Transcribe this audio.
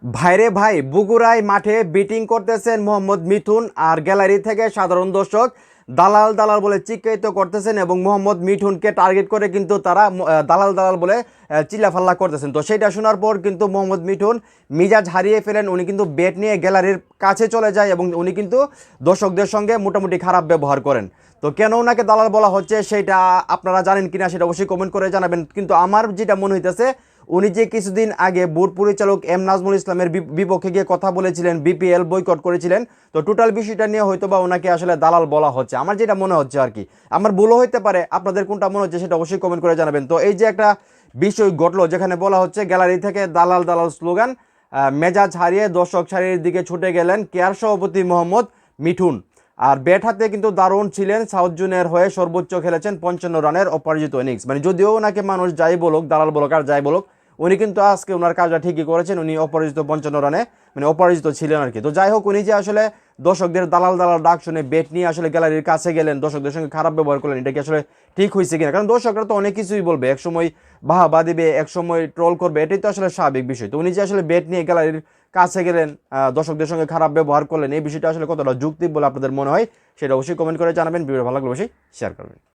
ভাইরে ভাই, বগুড়ায় মাঠে ব্যাটিং করতেছেন মোহাম্মদ মিঠুন, আর গ্যালারি থেকে সাধারণ দর্শক দালাল দালাল বলে চিৎকারিত করতেছেন এবং মোহাম্মদ মিঠুনকে টার্গেট করে কিন্তু তারা দালাল দালাল বলে চিল্লাফাল্লা করতেছেন। তো সেটা শোনার পর কিন্তু মোহাম্মদ মিঠুন মিজাজ হারিয়ে ফেলেন। উনি কিন্তু ব্যাট নিয়ে গ্যালারির কাছে চলে যায় এবং উনি কিন্তু দর্শকদের সঙ্গে মোটামুটি খারাপ ব্যবহার করেন। তো কেন ওনাকে দালাল বলা হচ্ছে সেটা আপনারা জানেন কিনা সেটা অবশ্যই কমেন্ট করে জানাবেন। কিন্তু আমার যেটা মনে হইতেছে, উনি যে কিছুদিন আগে বোর্ড পরিচালক এম নাজমুল ইসলামের বিপক্ষে গিয়ে কথা বলেছিলেন, বিপিএল বয়কট করেছিলেন, তো টোটাল বিষয়টা নিয়ে হয়তো বা ওনাকে আসলে দালাল বলা হচ্ছে, আমার যেটা মনে হচ্ছে আর কি। আমার ভুলও হতে পারে, আপনাদের কোনটা মনে হচ্ছে সেটা অবশ্যই কমেন্ট করে জানাবেন। তো এই যে একটা বিষয় ঘটলো যেখানে বলা হচ্ছে গ্যালারি থেকে দালাল দালাল স্লোগান, মেজাজ হারিয়ে দর্শক সারির দিকে ছুটে গেলেন কেয়ার সভাপতি মোহাম্মদ মিঠুন। আর ব্যাট হাতে কিন্তু দারুণ ছিলেন, সাউথ জোনের হয়ে সর্বোচ্চ খেলেছেন 55 রানের অপরাজিত ইনিংস। মানে যদিও ওনাকে মানুষ যাই বলুক, দালাল বলুক আর যাই বলুক, উনি কিন্তু আজকে ওনার কাজটা ঠিকই করেছেন। উনি অপরাজিত 55 রানে মানে অপরাজিত ছিলেন আর কি। তো যাই হোক, উনি যে আসলে দর্শকদের দালাল দালাল ডাক শুনে ব্যাট নিয়ে আসলে গ্যালারির কাছে গেলেন, দর্শকদের সঙ্গে খারাপ ব্যবহার করলেন, এটা কি আসলে ঠিক হয়েছে কিনা? কারণ দর্শকরা তো অনেক কিছুই বলবে, একসময় বাহবা দিবে, একসময় ট্রোল করবে, এটাই তো আসলে স্বাভাবিক বিষয়। তো উনি যে আসলে ব্যাট নিয়ে গ্যালারির কাছে গেলেন, দর্শকদের সঙ্গে খারাপ ব্যবহার করলেন, এই বিষয়টা আসলে কতটা যুক্তি বলে আপনাদের মনে হয় সেটা অবশ্যই কমেন্ট করে জানাবেন। ভিডিও ভালো লাগলে অবশ্যই শেয়ার করবেন।